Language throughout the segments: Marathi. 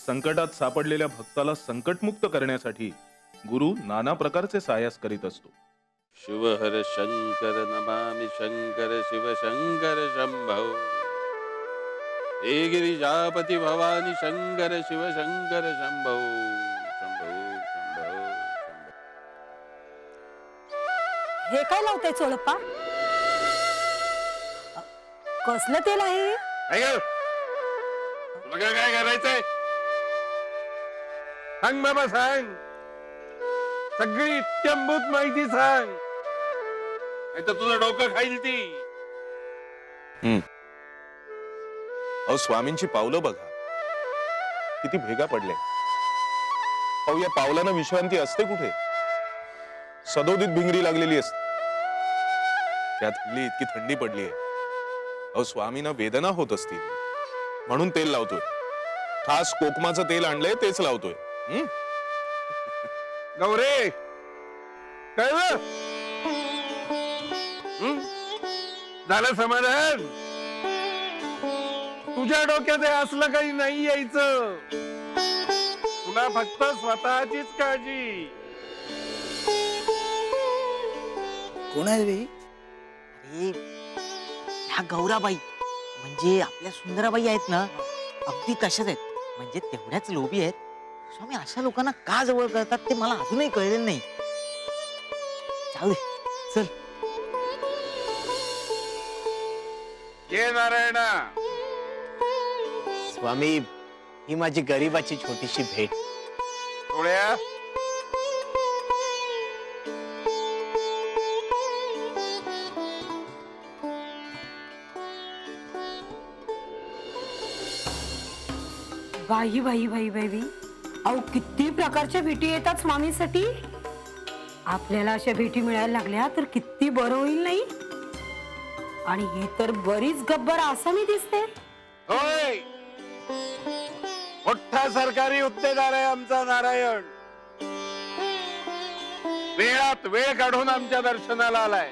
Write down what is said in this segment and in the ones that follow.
संकटात सापडलेल्या भक्ताला संकटमुक्त करण्यासाठी गुरु नाना प्रकारचे सायास करीत असतो. शिव हर शंकर नमामि शंकर शिव शंकर शंभो. हे गिरिजापति भवानी शंकर शिव शंकर शंभो शंभो शंभो शंभो. हे काय लावताय चोळप्पा? कसलं तेल आहे? तुला काय करायचंय सांग बाबा, सांग. सगळी इत्यंभूत माहिती सांग, नाही तर तुझं डोकं खाईल ती. अहो स्वामींची पावलं बघा, किती भेगा पडले. अहो या पावलांना विश्रांती असते कुठे? सदोदित भिंगरी लागलेली असते. त्यात हल्ली इतकी थंडी पडली आहे. अहो स्वामींना वेदना होत असतील म्हणून तेल लावतोय. खास कोकमाचं तेल आणलंय तेच लावतोय. गौरे कळलं? झालं समाधान? तुझ्या डोक्यात हे असलं काही नाही यायचं. तुला फक्त स्वतःचीच काळजी. कोण आहे रे? अरे ह्या गौराबाई म्हणजे आपल्या सुंदराबाई आहेत ना, अगदी तशाच आहेत. म्हणजे तेवढ्याच लोभी आहेत. स्वामी अशा लोकांना का जवळ करतात ते मला अजूनही कळलेलं नाही. जाऊ दे, चल. ये नारायणा. स्वामी, ही माझी गरीबाची छोटीशी भेट. थोड्या बाई बाई बाई बाई बाई, अहो किती प्रकारच्या भेटी येतात स्वामींसाठी. आपल्याला अशा भेटी मिळायला लागल्या तर किती बरं होईल नाही? आणि हे तर बरीच गब्बर आसामी दिसते. होय, मोठा सरकारी हुद्देदार आहे आमचा नारायण. वेळात वेळ काढून आमच्या दर्शनाला आलाय.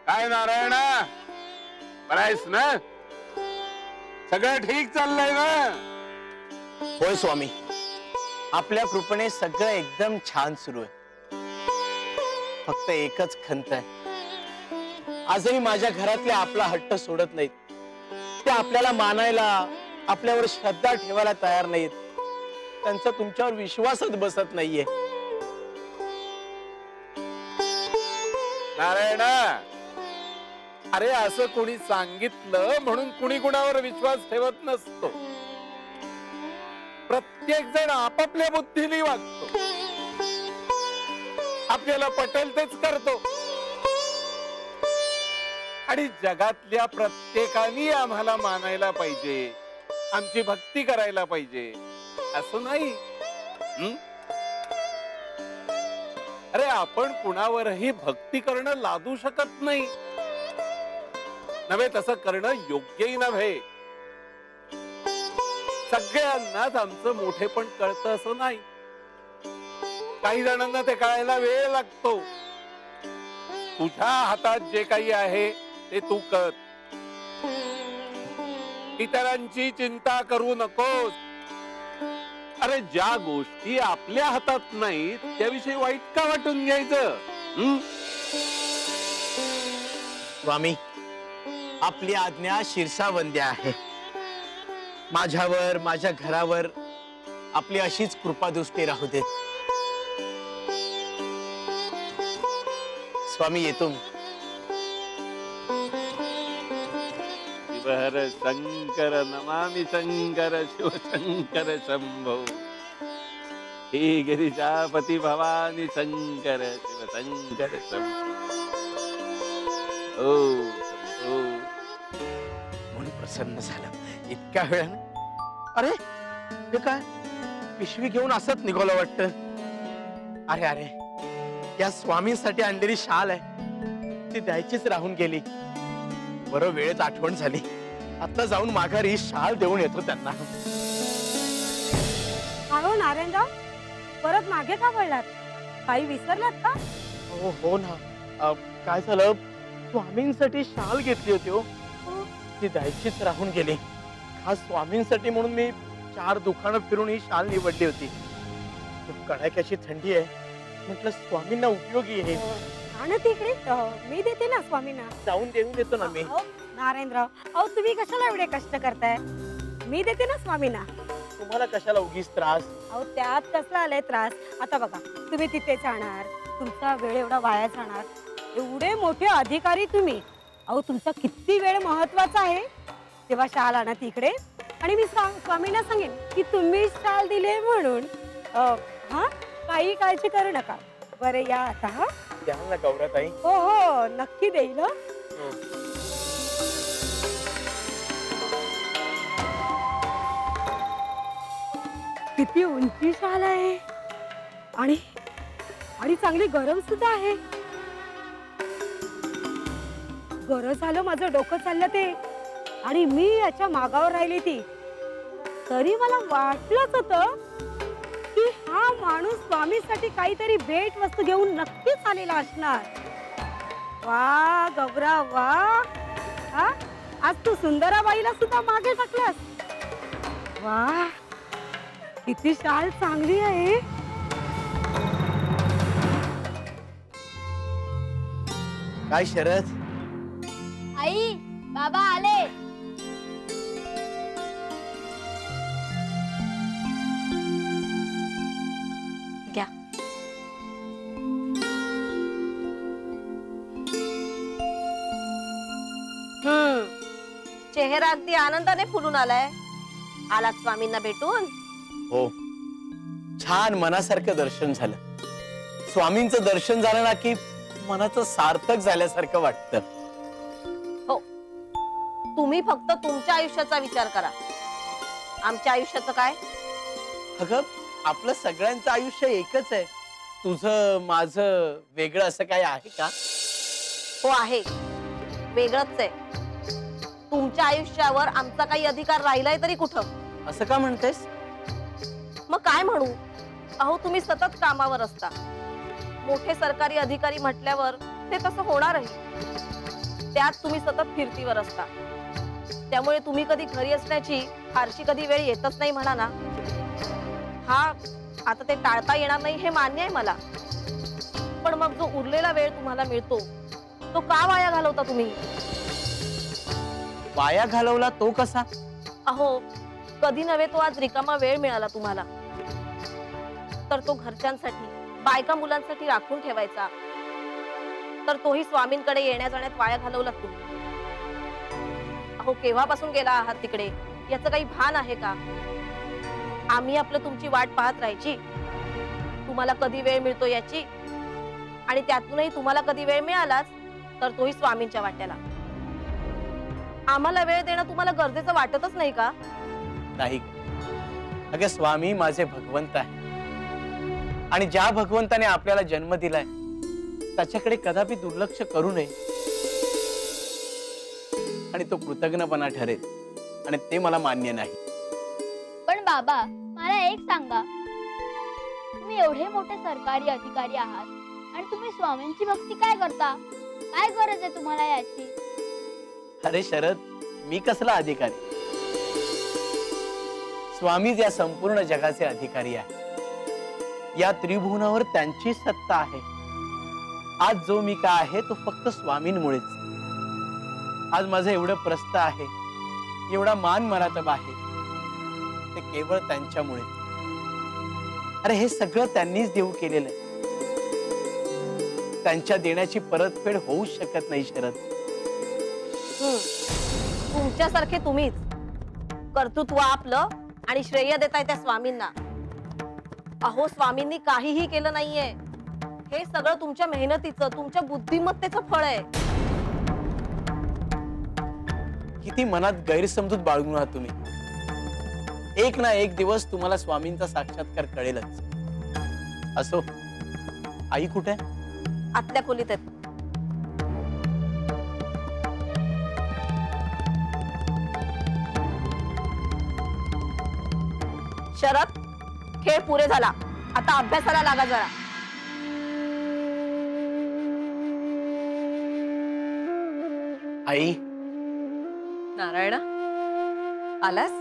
काय नारायणा, बरं आहेस ना? सगळं ठीक चाललंय ना? होय स्वामी, आपल्या कृपेने सगळं एकदम छान सुरू आहे. फक्त एकच खंत आहे. आजही माझ्या घरातले आपला हट्ट सोडत नाहीत. ते आपल्याला मानायला, आपल्यावर श्रद्धा ठेवायला तयार नाहीत. त्यांचा तुमच्यावर विश्वासच बसत नाहीये. नारायणा, अरे असं कोणी सांगितलं म्हणून कुणी कुणावर विश्वास ठेवत नसतो. प्रत्येक जण आपापल्या बुद्धीने वागतो. आपल्याला पटेल तेच करतो. आणि जगातल्या प्रत्येकाने आम्हाला मानायला पाहिजे, आमची भक्ती करायला पाहिजे असं नाही. अरे आपण कुणावरही भक्ती करणं लादू शकत नाही. नव्हे तसं करणं योग्यही नव्हे. सगळ्यांनाच आमचं मोठेपण कळतं असं नाही. काही जणांना ते कळायला वेळ लागतो. तुझ्या हातात जे काही आहे ते तू कर. इतरांची चिंता करू नकोस. अरे ज्या गोष्टी आपल्या हातात नाहीत त्याविषयी वाईट का वाटून घ्यायचं? स्वामी, आपली आज्ञा शिरसावंद्य आहे. माझ्यावर, माझ्या घरावर आपली अशीच कृपादृष्टी राहू देत. स्वामी, येतो मी. शिवहर शंकर नमामि शंकर शिव शंकर शंभो. हे गिरिजापति भवानी शंकर शिव शंकर शंभो. मन प्रसन्न झालं इतक्या वेळानं. अरे हे काय, पिशवी घेऊन असत निघालं वाटतं. अरे अरे, या स्वामींसाठी आणलेली शाल आहे, ती द्यायचीच राहून गेली. बरं वेळेत आठवण झाली. आता जाऊन माघारी शाल देऊन येतो त्यांना. अहो नारायणराव, परत मागे का वळलात? काही विसरलात का? हो ना. काय झालं, स्वामींसाठी शाल घेतली होती हो, ती द्यायचीच राहून गेली. खास स्वामींसाठी म्हणून मी 4 दुकानं फिरून ही शाल निवडली होती. कडाक्याची थंडी आहे, म्हटलं स्वामींना उपयोगी आहे. आणि तिकडे मी देते ना स्वामींना. जाऊन देऊन देतो ना मी. अहो, नारायणराव, अहो तुम्ही कशाला एवढे कष्ट करताय? मी देते ना स्वामींना. तुम्हाला कशाला उगीच त्रास? अहो त्यात कसला आलाय त्रास? आता बघा, तुम्ही तिथे जाणार, तुमचा वेळ एवढा वाया जाणार. एवढे मोठे अधिकारी तुम्ही, अहो तुमचा किती वेळ महत्वाचा आहे. तेव्हा शाल आणा तिकडे आणि मी स्वामींना सांगेन की तुम्ही शाल दिले म्हणून. हा, काही काळजी करू नका. बरं या आता. हा, द्याल ना गौराताई? हो हो नक्की देईल. हं. हो. किती उंची शाल आहे आणि आणि चांगली गरम सुद्धा आहे. गरज झालं माझं डोकं चाललं ते, आणि मी याच्या मागावर राहिली ती. तरी मला वाटलंच होतं की हा माणूस स्वामीसाठी काहीतरी भेट वस्तू घेऊन नक्कीच आलेला असणार. वा गौरा वा, हा आज तू सुंदराबाईला सुद्धा मागे टाकलास. वा किती शाल चांगली आहे. काय शरद? आई, बाबा आले. घ्या. चेहरा अगदी आनंदाने फुलून आलाय. आलात स्वामींना भेटून? हो, छान मनासारखं दर्शन झालं. स्वामींचं दर्शन झालं ना की मनाचं सार्थक झाल्यासारखं वाटतं. हो, तुम्ही फक्त तुमच्या आयुष्याचा विचार करा. आमच्या आयुष्याचं काय? अगं, आपलं सगळ्यांचं आयुष्य एकच आहे. तुझं माझं वेगळं असं काय आहे का? हो आहे, वेगळंच आहे. तुमच्या आयुष्यावर आमचा काही अधिकार राहिलाय तरी कुठं? असं का म्हणतेस? मग काय म्हणू? अहो तुम्ही सतत कामावर असता. मोठे सरकारी अधिकारी म्हटल्यावर ते तसं होणारही. त्यात तुम्ही सतत फिरतीवर असता. त्यामुळे तुम्ही कधी घरी असण्याची फारशी कधी वेळ येतच नाही म्हणा ना. हा, आता ते टाळता येणार नाही हे मान्य आहे मला. पण मग जो उरलेला वेळ तुम्हाला मिळतो तो का वाया घालवता तुम्ही? वाया घालवला तो कसा? अहो कधी नव्हे तो आज रिकामा वेळ मिळाला तुम्हाला, तर तो घरच्यांसाठी, बायका मुलांसाठी राखून ठेवायचा. तर तोही स्वामींकडे येण्या जाण्यात वाया घालवला तुम्ही. अहो केव्हापासून गेला आहात तिकडे, याचं काही भान आहे का? आम्ही आपलं तुमची वाट पाहत राहायची, तुम्हाला कधी वेळ मिळतो याची. आणि त्यातूनही तुम्हाला कधी वेळ मिळालाच तर तोही स्वामींच्या वाट्याला. आम्हाला वेळ देणं तुम्हाला गरजेचं वाटतच नाही का? नाही. अगं, स्वामी माझे भगवंत आहे, आणि ज्या भगवंताने आपल्याला जन्म दिलाय त्याच्याकडे कदापि दुर्लक्ष करू नये. आणि तो कृतज्ञपणा ठरेल, आणि ते मला मान्य नाही. पण बाबा, मला एक सांगा, तुम्ही एवढे मोठे सरकारी अधिकारी आहात आणि तुम्ही स्वामींची भक्ती काय करता? काय गरज आहे तुम्हाला याची? अरे शरद, मी कसला अधिकारी? स्वामीच या संपूर्ण जगाचे अधिकारी आहे. या त्रिभुवनावर त्यांची सत्ता आहे. आज जो मी का आहे तो फक्त स्वामींमुळेच. आज माझं एवढं प्रस्थ आहे, एवढा मान मरातब आहे, ते केवळ त्यांच्यामुळे. अरे हे सगळं त्यांनीच देऊ केलेलं आहे. त्यांच्या देण्याची परतफेड होऊ शकत नाही शरद. तुमच्यासारखे तुम्हीच कर्तृत्व आपलं आणि श्रेय देताय त्या स्वामींना. अहो स्वामींनी काहीही केलं नाहीये. हे सगळं तुमच्या मेहनतीचं, तुमच्या बुद्धिमत्तेचं फळ आहे. किती मनात गैरसमजूत बाळगून आहात तुम्ही. एक ना एक दिवस तुम्हाला स्वामींचा साक्षात्कार कळेलच. असो, आई कुठे? आतल्या खोलीत आहेत. शरद, खेळ पुरे झाला, आता अभ्यासाला लागा जरा. आई, नारायणा, आलास?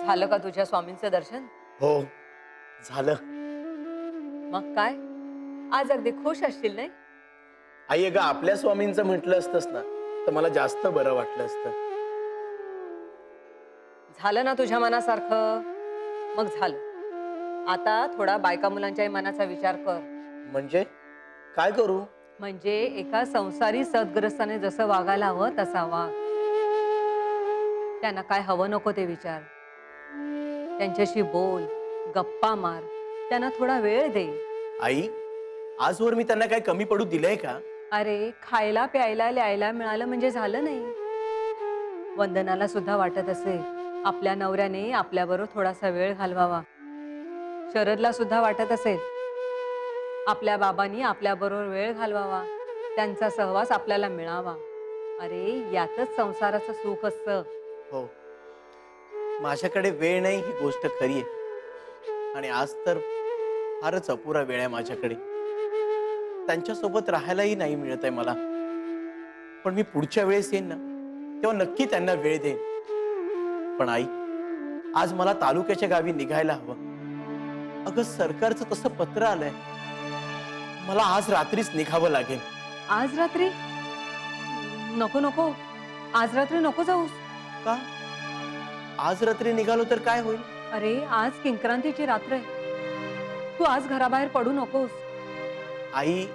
झालं का तुझ्या स्वामींचं दर्शन? हो झालं. मग काय आज अगदी खुश असशील नाही? आई अगं आपल्या स्वामींचं म्हटलं असतंस ना तर मला जास्त बरं वाटलं असतं. झालं ना तुझ्या मनासारखं? मग झालं. आता थोडा बायका मुलांच्या मनाचा विचार कर. म्हणजे काय करू? म्हणजे एका संसारी सद्ग्रस्ताने जसं वागायला हवं तसा वाग. त्यांना काय हवं नको ते विचार. त्यांच्याशी बोल, गप्पा मार, त्यांना थोडा वेळ दे. आई आजवर मी त्यांना काय कमी पडू दिलंय का? अरे खायला प्यायला लिहायला मिळालं म्हणजे झालं नाही. वंदनाला सुद्धा वाटत असेल आपल्या नवऱ्याने आपल्याबरोबर थोडासा वेळ घालवावा. शरदला सुद्धा वाटत असेल आपल्या बाबांनी आपल्याबरोबर वेळ घालवावा, त्यांचा सहवास आपल्याला मिळावा. अरे यातच संसाराचं सुख असतं. हो माझ्याकडे वेळ नाही ही गोष्ट खरी आहे. आणि आज तर फारच अपुरा वेळ आहे माझ्याकडे. त्यांच्यासोबत राहायलाही नाही मिळत आहे मला. पण मी पुढच्या वेळेस येईन ना तेव्हा नक्की त्यांना वेळ देईन. पण आई आज मला तालुक्याच्या गावी निघायला हवं. अगं सरकारचं तसं पत्र आलंय. मला आज रात्रीच निघावं लागेल. आज रात्री? नको नको, आज रात्री नको जाऊस. का? आज रात्री निघालो तर काय होईल? अरे आज किंक्रांतीची रात्र आहे. तू आज घराबाहेर पडू नकोस. आई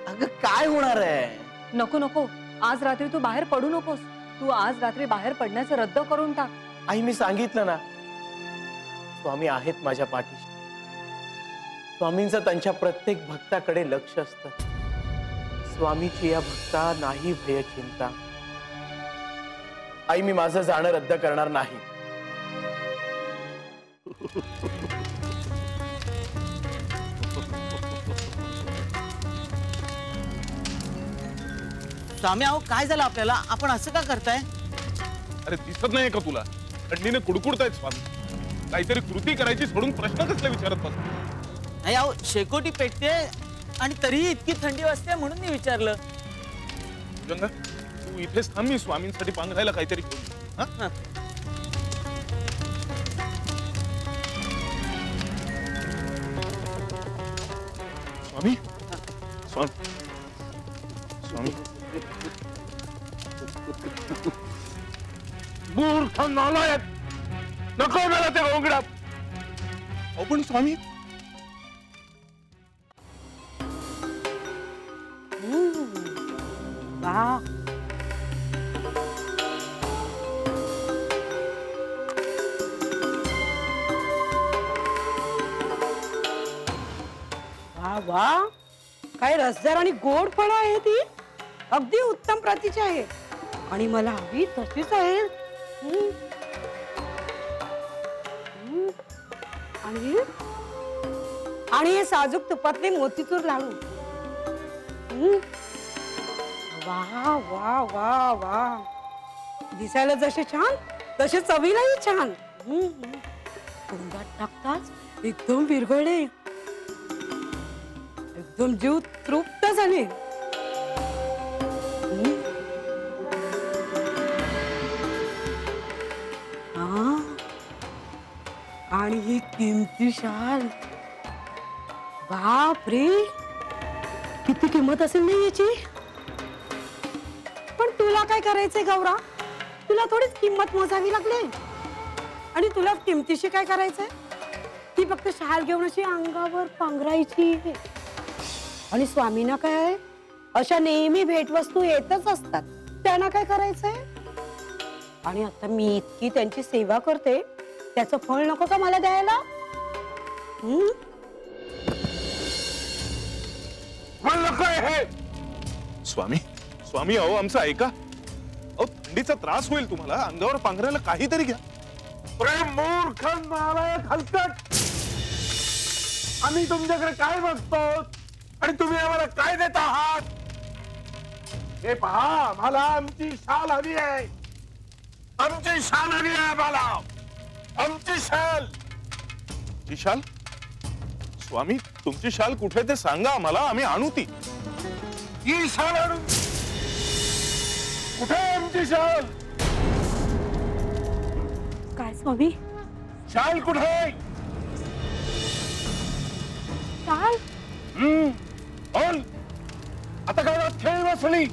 अगं काय होणार आहे? नको नको, आज रात्री तू बाहेर पडू नकोस. तू आज रात्री बाहेर पडण्याचं रद्द करून टाक. आई मी सांगितलं ना स्वामी आहेत माझ्या पाठीशी. स्वामींचं त्यांच्या प्रत्येक भक्ताकडे लक्ष असतं. स्वामीची या भक्ता नाही भय चिंता. आई मी माझं जाणं रद्द करणार नाही. स्वामी अहो काय झालं आपल्याला? आपण असं का करताय? अरे दिसत नाही का तुला? थंडीने कुडकुडतायत स्वामी. काहीतरी कृती करायची सोडून प्रश्न कसले विचारत बस. नाही अहो शेकोटी पेटते आणि तरीही इतकी थंडी वाजते म्हणून मी विचारलं. गंगा तू इथेच थांब, मी स्वामींसाठी पांघरायला काहीतरी घेऊन येतो. हा? स्वामी स्वामी स्वामी मूर्ख नालायक, नको मला ते ओंगडा. अहो पण स्वामी वा वा वा, काय रसदार आणि गोड फळं आहे ती. अगदी उत्तम प्रतीची आहे आणि मला हवी तशीच आहे. आणि आणि हे साजूक तुपातले मोतीचूर लाडू. वा वा वा वा, दिसायला जसे छान तसे चवीलाही छान. तोंडात टाकताच एकदम विरघळले, एकदम जीव तृप्त झाले. आणि ही किमती शाल, बाप रे किती किंमत असेल नाही याची. पण तुला काय करायचंय गौरा? तुला थोडीच किंमत मोजावी लागली आणि तुला किमतीशी काय करायचंय? ती फक्त शाल घेऊन अशी अंगावर पांघरायची. आणि स्वामींना काय अशा नेहमी भेटवस्तू येतच असतात, त्यांना काय करायचंय? आणि आता मी इतकी त्यांची सेवा करते, त्याचं फळ नको का मला द्यायला? स्वामी स्वामी अहो आमचं ऐका. अहो थंडीचा त्रास होईल तुम्हाला, अंगावर पांघरायला काहीतरी घ्या. मूर्ख नालायक हलकट, आम्ही तुमच्याकडे काय बघतो आणि तुम्ही आम्हाला काय देत आहात? हे पहा, मला आमची शाल हवी आहे. आमची शाल हवी आहे आम्हाला. आमची शाल. ची शाल? स्वामी तुमची शाल कुठे ते सांगा आम्हाला, आम्ही आणू ती. ही शाल आणू. कुठे आमची शाल? काय स्वामी, शाल कुठे? शाल बोल, आता गावात खेळ बसली.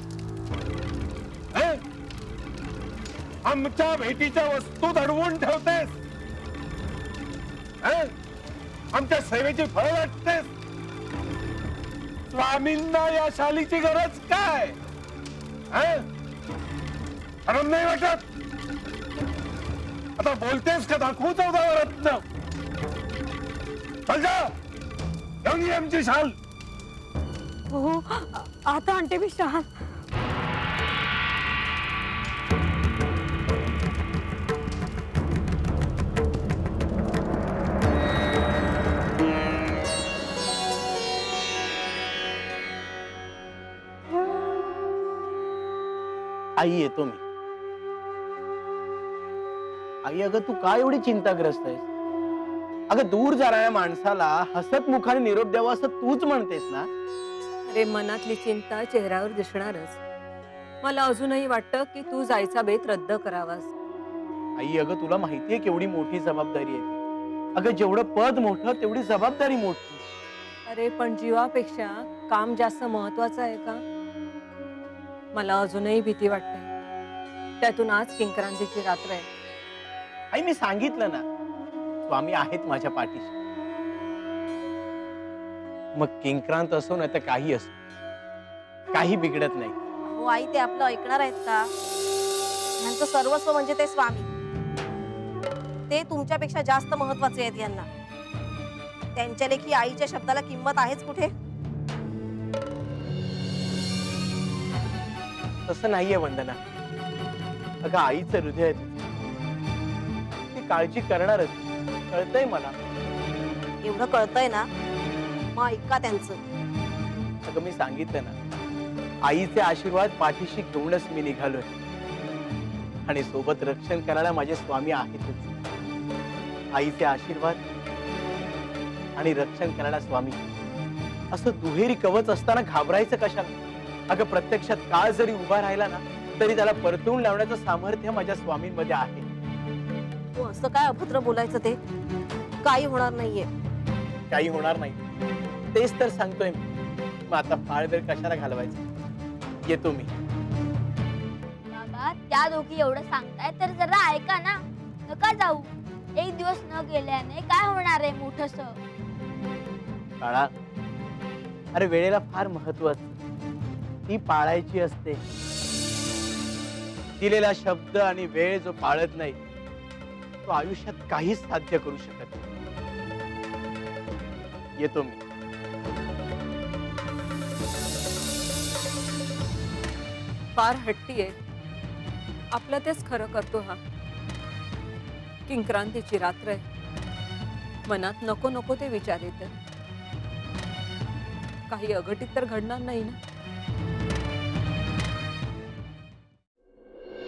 आमच्या भेटीच्या वस्तू दडवून ठेवतेस. आमच्या सेवेची फळ वाटतेस. स्वामींना या शालीची गरज काय? शरम नाही वाटत? आता बोलतेस का? दाखवू 14 रत्न. चल जा, घेऊन ये आमची शाल. हो आता आणते मी शाल. आई येतो मी. आई अगं तू काय एवढी चिंताग्रस्त आहेस? अगं दूर जाणाऱ्या माणसाला हसत मुखाने निरोप द्यावा असं तूच म्हणतेस ना? अरे मनातली चिंता चेहऱ्यावर दिसणारच. मला अजूनही वाटतं की तू जायचा बेत रद्द करावास. आई अगं तुला माहितीये केवढी मोठी जबाबदारी आहे ती. अगं जेवढं पद मोठं तेवढी जबाबदारी मोठी. अरे पण जीवापेक्षा काम जास्त महत्वाचं आहे का? मला अजूनही भीती वाटते. त्यातून आज किंक्रांतीची रात्र आहे. आई मी सांगितलं ना, स्वामी आहेत माझ्या पाठीशी. मग किंक्रांत असो ना तर काही असो, काही बिघडत नाही. हो आई, ते आपलं ऐकणार आहेत का? यांचं सर्वस्व म्हणजे ते स्वामी. ते तुमच्यापेक्षा जास्त महत्वाचे आहेत यांना. त्यांच्या लेखी आईच्या शब्दाला किंमत आहेच कुठे? तसं नाहीये वंदना. अगं आईचं हृदय आहे तुझं. ती काळजी करणारच, कळतंय मला. एवढं कळतंय ना, मग ऐका त्यांचं. अगं मी सांगितलं ना, आईचे आशीर्वाद पाठीशी घेऊनच मी निघालोय. आणि सोबत रक्षण करायला माझे स्वामी आहेतच. आईचे आशीर्वाद आणि रक्षण करायला स्वामी, असं दुहेरी कवच असताना घाबरायचं कशाला? अगं प्रत्यक्षात काळ जरी उभा राहिला ना तरी त्याला परतवून लावण्याचं सामर्थ्य माझ्या स्वामींमध्ये आहे. तू असं काय अभद्र बोलायचं? ते काही होणार नाहीये. काही होणार नाही तेच तर सांगतोय मी. मग आता फार वेळ कशाला घालवायचा? येतो मी. बाबा, त्या दोघी एवढं सांगताय तर जरा ऐका ना. नका जाऊ. एक दिवस न गेल्याने काय होणार आहे मोठस? काळा, अरे वेळेला फार महत्वाचं, ती पाळायची असते. दिलेला शब्द आणि वेळ जो पाळत नाही तो आयुष्यात काहीच साध्य करू शकत नाही. येतो मी. फार हट्टी आहे. आपलं तेच खरं करतो हा. किंक्रांतीची रात्र आहे. मनात नको नको ते विचार येतात. काही अघटित तर घडणार नाही ना?